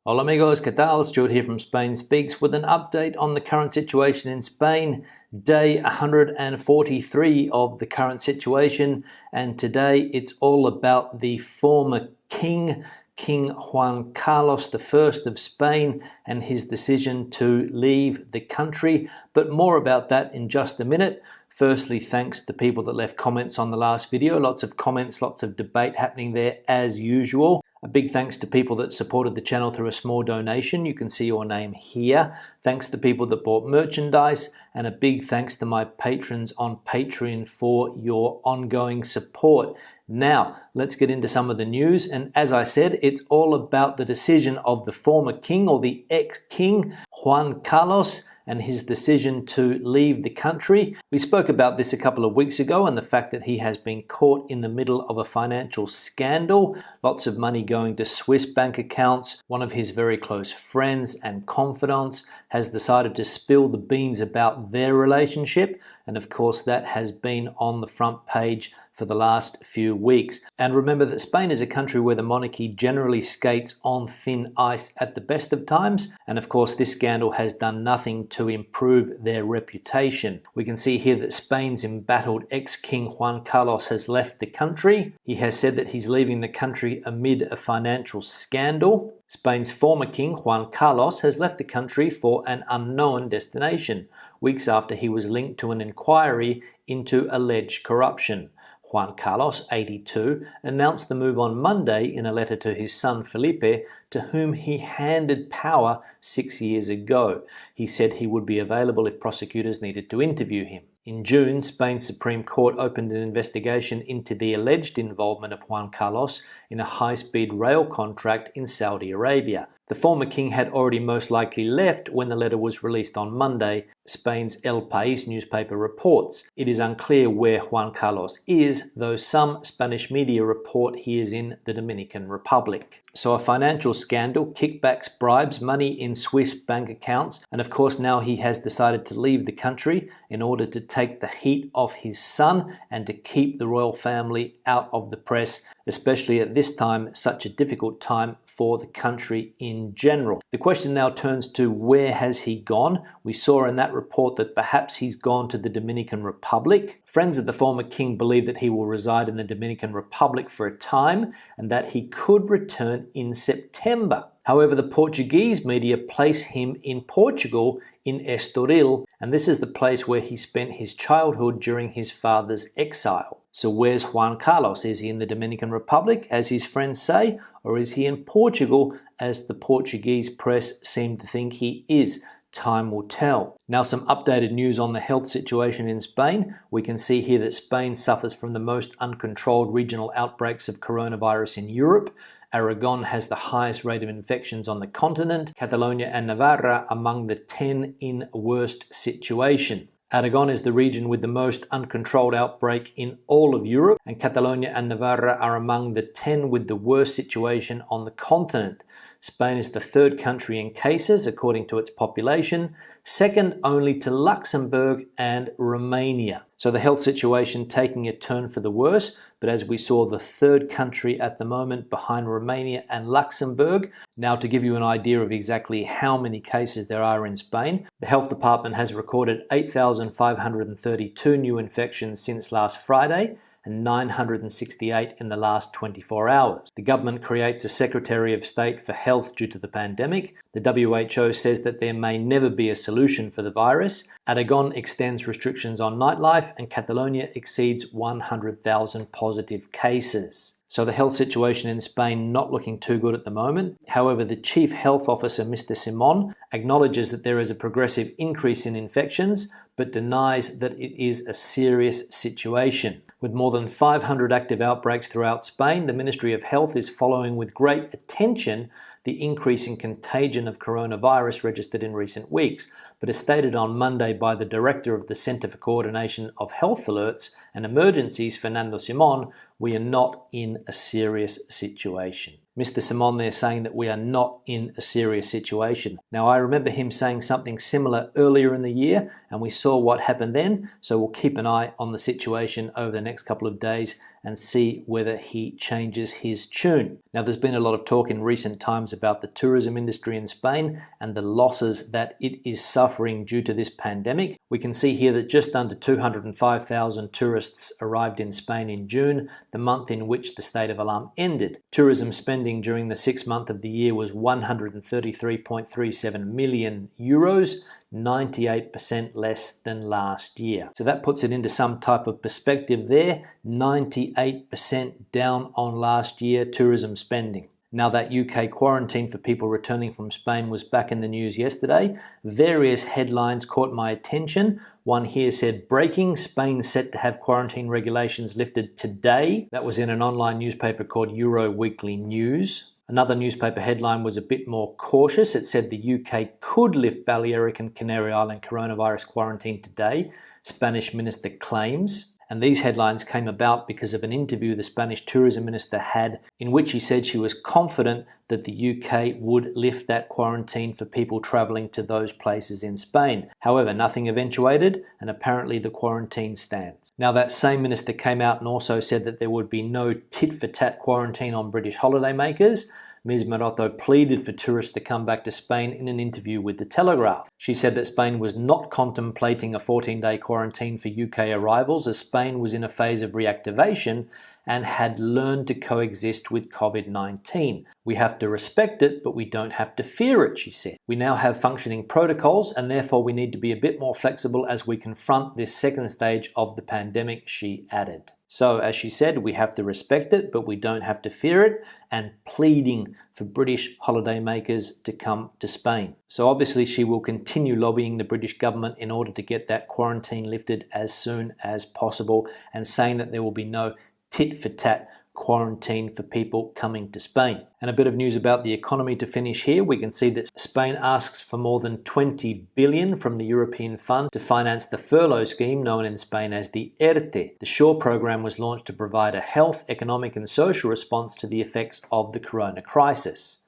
Hola amigos, ¿qué tal? Stuart here from Spain Speaks with an update on the current situation in Spain. Day 143 of the current situation, and today it's all about the former king, King Juan Carlos I of Spain, and his decision to leave the country. But more about that in just a minute. Firstly, thanks to people that left comments on the last video. Lots of comments, lots of debate happening there as usual. A big thanks to people that supported the channel through a small donation. You can see your name here. Thanks to people that bought merchandise, and a big thanks to my patrons on Patreon for your ongoing support. Now, let's get into some of the news, and as I said, it's all about the decision of the former king, or the ex-king, Juan Carlos, and his decision to leave the country. We spoke about this a couple of weeks ago, and the fact that he has been caught in the middle of a financial scandal, lots of money going to Swiss bank accounts. One of his very close friends and confidants has decided to spill the beans about their relationship, and of course that has been on the front page for the last few weeks. And remember that Spain is a country where the monarchy generally skates on thin ice at the best of times, and of course this scandal has done nothing to improve their reputation. We can see here that Spain's embattled ex-king Juan Carlos has left the country. He has said that he's leaving the country amid a financial scandal. Spain's former king, Juan Carlos, has left the country for an unknown destination, weeks after he was linked to an inquiry into alleged corruption. Juan Carlos, 82, announced the move on Monday in a letter to his son Felipe, to whom he handed power 6 years ago. He said he would be available if prosecutors needed to interview him. In June, Spain's Supreme Court opened an investigation into the alleged involvement of Juan Carlos in a high-speed rail contract in Saudi Arabia. The former king had already most likely left when the letter was released on Monday, Spain's El País newspaper reports. It is unclear where Juan Carlos is, though some Spanish media report he is in the Dominican Republic. So a financial scandal, kickbacks, bribes, money in Swiss bank accounts, and of course now he has decided to leave the country in order to take the heat off his son and to keep the royal family out of the press, especially at this time, such a difficult time for the country in general. The question now turns to, where has he gone? We saw in that report that perhaps he's gone to the Dominican Republic. Friends of the former king believe that he will reside in the Dominican Republic for a time and that he could return in September. However, the Portuguese media place him in Portugal, in Estoril, and this is the place where he spent his childhood during his father's exile. So where's Juan Carlos? Is he in the Dominican Republic, as his friends say, or is he in Portugal, as the Portuguese press seem to think he is? Time will tell. Now, some updated news on the health situation in Spain. We can see here that Spain suffers from the most uncontrolled regional outbreaks of coronavirus in Europe. Aragon has the highest rate of infections on the continent. Catalonia and Navarra among the 10 in worst situation. Aragon is the region with the most uncontrolled outbreak in all of Europe, and Catalonia and Navarra are among the 10 with the worst situation on the continent. Spain is the third country in cases, according to its population, second only to Luxembourg and Romania. So the health situation taking a turn for the worse, but as we saw, the third country at the moment behind Romania and Luxembourg. Now, to give you an idea of exactly how many cases there are in Spain, the health department has recorded 8,532 new infections since last Friday, and 968 in the last 24 hours. The government creates a Secretary of State for Health due to the pandemic. The WHO says that there may never be a solution for the virus. Aragon extends restrictions on nightlife, and Catalonia exceeds 100,000 positive cases. So the health situation in Spain not looking too good at the moment. However, the Chief Health Officer, Mr. Simon, acknowledges that there is a progressive increase in infections, but denies that it is a serious situation. With more than 500 active outbreaks throughout Spain, the Ministry of Health is following with great attention the increase in contagion of coronavirus registered in recent weeks, but as stated on Monday by the Director of the Centre for Coordination of Health Alerts and Emergencies, Fernando Simon, we are not in a serious situation. Mr. Simon there saying that we are not in a serious situation. Now, I remember him saying something similar earlier in the year, and we saw what happened then, so we'll keep an eye on the situation over the next couple of days and see whether he changes his tune. Now, there's been a lot of talk in recent times about the tourism industry in Spain and the losses that it is suffering due to this pandemic. We can see here that just under 205,000 tourists arrived in Spain in June, the month in which the state of alarm ended. Tourism spending during the 6th month of the year was 133.37 million euros, 98% less than last year. So that puts it into some type of perspective there. 98% down on last year tourism spending. Now, that UK quarantine for people returning from Spain was back in the news yesterday. Various headlines caught my attention. One here said, breaking, Spain set to have quarantine regulations lifted today. That was in an online newspaper called Euro Weekly News. Another newspaper headline was a bit more cautious. It said the UK could lift Balearic and Canary Island coronavirus quarantine today, Spanish minister claims. And these headlines came about because of an interview the Spanish tourism minister had, in which he said she was confident that the UK would lift that quarantine for people travelling to those places in Spain. However, nothing eventuated, and apparently the quarantine stands. Now, that same minister came out and also said that there would be no tit-for-tat quarantine on British holidaymakers. Ms. Maroto pleaded for tourists to come back to Spain in an interview with The Telegraph. She said that Spain was not contemplating a 14-day quarantine for UK arrivals, as Spain was in a phase of reactivation and had learned to coexist with COVID-19. We have to respect it, but we don't have to fear it, she said. We now have functioning protocols, and therefore we need to be a bit more flexible as we confront this second stage of the pandemic, she added. So, as she said, we have to respect it, but we don't have to fear it, and pleading for British holidaymakers to come to Spain. So obviously she will continue lobbying the British government in order to get that quarantine lifted as soon as possible, and saying that there will be no tit-for-tat quarantine for people coming to Spain. And a bit of news about the economy to finish here. We can see that Spain asks for more than 20 billion from the European Fund to finance the furlough scheme known in Spain as the ERTE. The SURE program was launched to provide a health, economic and social response to the effects of the corona crisis.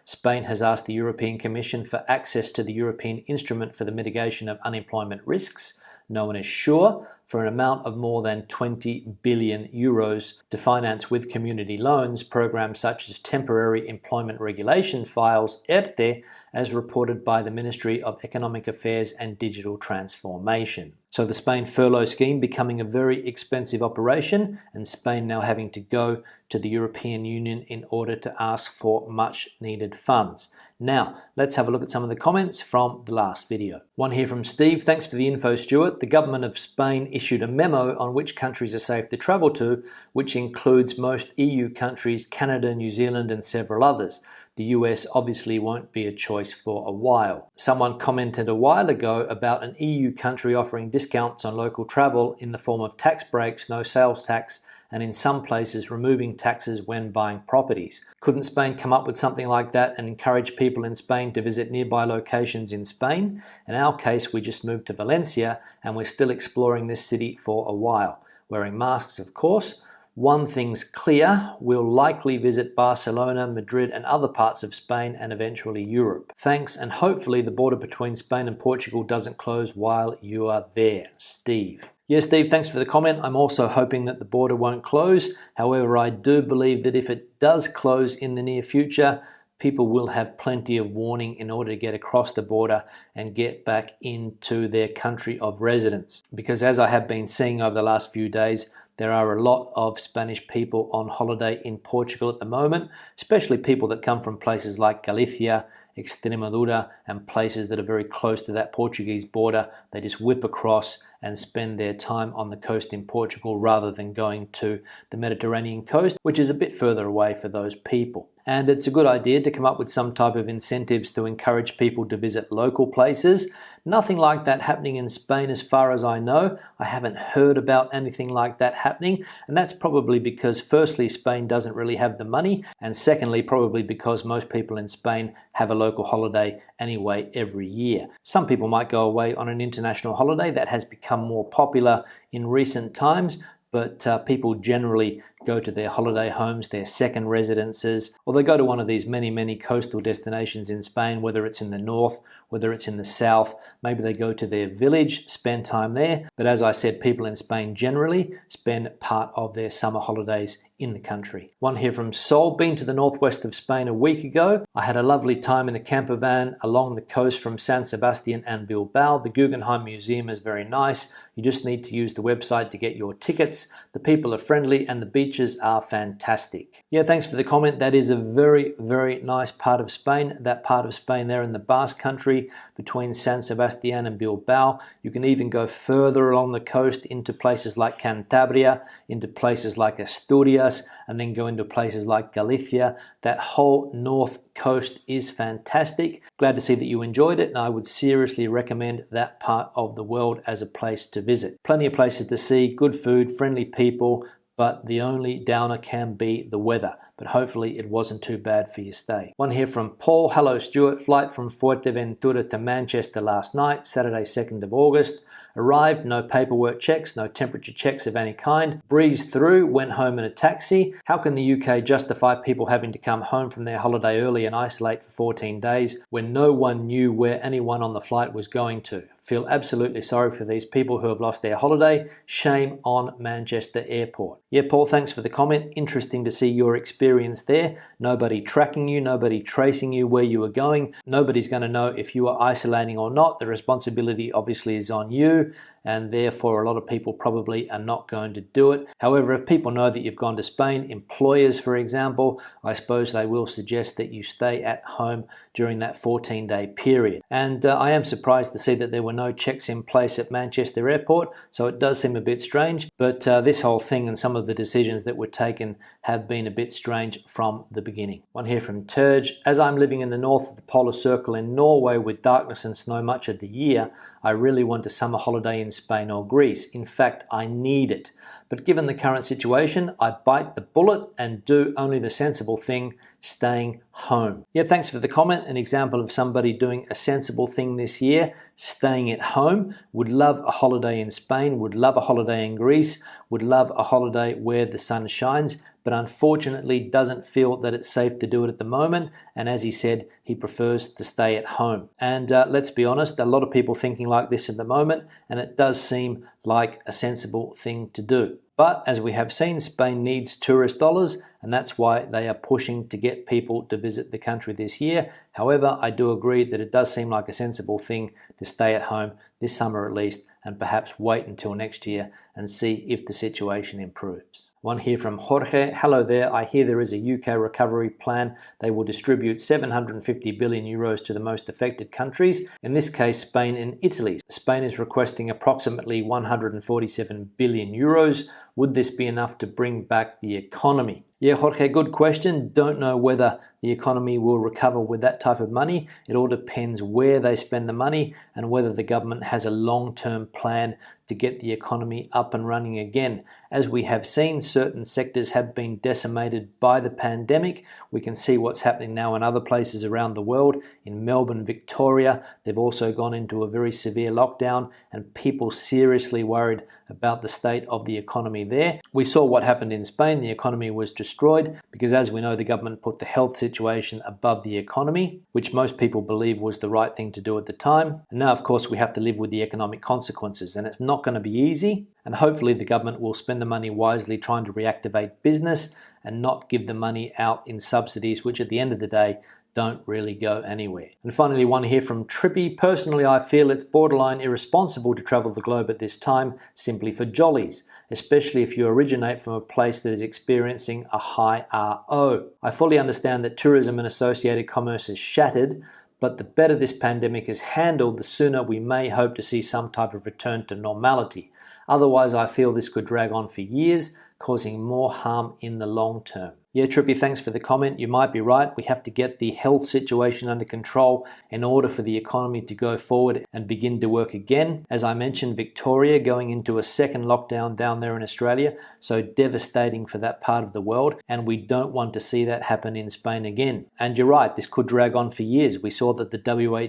Spain has asked the European Commission for access to the European Instrument for the Mitigation of Unemployment Risks, known as SURE, for an amount of more than 20 billion euros to finance with community loans programs such as temporary employment regulation files, ERTE, as reported by the Ministry of Economic Affairs and Digital Transformation. So the Spain furlough scheme becoming a very expensive operation, and Spain now having to go to the European Union in order to ask for much needed funds. Now, let's have a look at some of the comments from the last video. One here from Steve. Thanks for the info, Stuart. The government of Spain issued a memo on which countries are safe to travel to, which includes most EU countries, Canada, New Zealand, and several others. The US obviously won't be a choice for a while. Someone commented a while ago about an EU country offering discounts on local travel in the form of tax breaks, no sales tax, and in some places removing taxes when buying properties. Couldn't Spain come up with something like that and encourage people in Spain to visit nearby locations in Spain? In our case, we just moved to Valencia and we're still exploring this city for a while. Wearing masks, of course. One thing's clear, we'll likely visit Barcelona, Madrid and other parts of Spain and eventually Europe. Thanks, and hopefully the border between Spain and Portugal doesn't close while you are there. Steve. Yes, Steve, thanks for the comment. I'm also hoping that the border won't close. However, I do believe that if it does close in the near future, people will have plenty of warning in order to get across the border and get back into their country of residence. Because as I have been seeing over the last few days, there are a lot of Spanish people on holiday in Portugal at the moment, especially people that come from places like Galicia, Extremadura, and places that are very close to that Portuguese border. They just whip across and spend their time on the coast in Portugal rather than going to the Mediterranean coast, which is a bit further away for those people. And it's a good idea to come up with some type of incentives to encourage people to visit local places. Nothing like that happening in Spain as far as I know. I haven't heard about anything like that happening, and that's probably because firstly Spain doesn't really have the money, and secondly probably because most people in Spain have a local holiday anyway every year. Some people might go away on an international holiday. That has become more popular in recent times, but people generally go to their holiday homes, their second residences, or they go to one of these many coastal destinations in Spain, whether it's in the north, whether it's in the south. Maybe they go to their village, spend time there. But as I said, people in Spain generally spend part of their summer holidays in the country. One here from Sol, been to the northwest of Spain a week ago. I had a lovely time in a camper van along the coast from San Sebastian and Bilbao. The Guggenheim Museum is very nice. You just need to use the website to get your tickets. The people are friendly and the beaches are fantastic. Yeah, thanks for the comment. That is a very nice part of Spain. That part of Spain there in the Basque Country between San Sebastian and Bilbao. You can even go further along the coast into places like Cantabria, into places like Asturias, and then go into places like Galicia. That whole north coast is fantastic. Glad to see that you enjoyed it, and I would seriously recommend that part of the world as a place to visit. Plenty of places to see, good food, friendly people, but the only downer can be the weather. But hopefully it wasn't too bad for your stay. One here from Paul. Hello Stuart, flight from Fuerteventura to Manchester last night, Saturday 2nd of August. Arrived, no paperwork checks, no temperature checks of any kind. Breezed through, went home in a taxi. How can the UK justify people having to come home from their holiday early and isolate for 14 days when no one knew where anyone on the flight was going to? Feel absolutely sorry for these people who have lost their holiday. Shame on Manchester Airport. Yeah, Paul, thanks for the comment. Interesting to see your experience there. Nobody tracking you, nobody tracing you where you were going. Nobody's going to know if you are isolating or not. The responsibility obviously is on you, and therefore a lot of people probably are not going to do it. However, if people know that you've gone to Spain, employers, for example, I suppose they will suggest that you stay at home during that 14-day period. And I am surprised to see that there were no checks in place at Manchester Airport, so it does seem a bit strange. But this whole thing and some of the decisions that were taken have been a bit strange from the beginning. One here from Turge. As I'm living in the north of the polar circle in Norway with darkness and snow much of the year, I really want a summer holiday in Spain or Greece. In fact, I need it. But given the current situation, I bite the bullet and do only the sensible thing, staying home. Yeah, thanks for the comment. An example of somebody doing a sensible thing this year, staying at home. Would love a holiday in Spain, would love a holiday in Greece, would love a holiday where the sun shines, but unfortunately doesn't feel that it's safe to do it at the moment. And as he said, he prefers to stay at home. And let's be honest, a lot of people thinking like this at the moment, and it does seem like a sensible thing to do. But as we have seen, Spain needs tourist dollars, and that's why they are pushing to get people to visit the country this year. However, I do agree that it does seem like a sensible thing to stay at home this summer at least, and perhaps wait until next year and see if the situation improves. One here from Jorge. Hello there. I hear there is a UK recovery plan. They will distribute 750 billion euros to the most affected countries, in this case Spain and Italy. Spain is requesting approximately 147 billion euros. Would this be enough to bring back the economy? Yeah, Jorge, good question. Don't know whether the economy will recover with that type of money. It all depends where they spend the money and whether the government has a long-term plan to get the economy up and running again. As we have seen, certain sectors have been decimated by the pandemic. We can see what's happening now in other places around the world. In Melbourne, Victoria, they've also gone into a very severe lockdown, and people seriously worried about the state of the economy there. We saw what happened in Spain. The economy was destroyed because, as we know, the government put the health situation above the economy, which most people believe was the right thing to do at the time. And now, of course, we have to live with the economic consequences, and it's not going to be easy. And hopefully the government will spend the money wisely trying to reactivate business and not give the money out in subsidies, which at the end of the day don't really go anywhere. And finally, one here from Trippy. Personally, I feel it's borderline irresponsible to travel the globe at this time simply for jollies, especially if you originate from a place that is experiencing a high RO. I fully understand that tourism and associated commerce is shattered, but the better this pandemic is handled, the sooner we may hope to see some type of return to normality. Otherwise, I feel this could drag on for years, causing more harm in the long term. Yeah, Trippy, thanks for the comment. You might be right. We have to get the health situation under control in order for the economy to go forward and begin to work again. As I mentioned, Victoria going into a second lockdown down there in Australia, so devastating for that part of the world, and we don't want to see that happen in Spain again. And you're right, this could drag on for years. We saw that the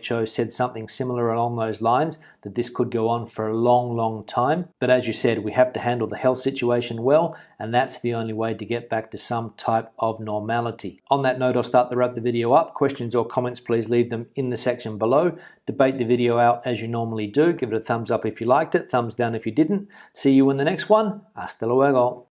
WHO said something similar along those lines, that this could go on for a long time. But as you said, we have to handle the health situation well, and that's the only way to get back to some type of normality. On that note, I'll start to wrap the video up. Questions or comments, please leave them in the section below. Debate the video out as you normally do. Give it a thumbs up if you liked it, thumbs down if you didn't. See you in the next one. Hasta luego.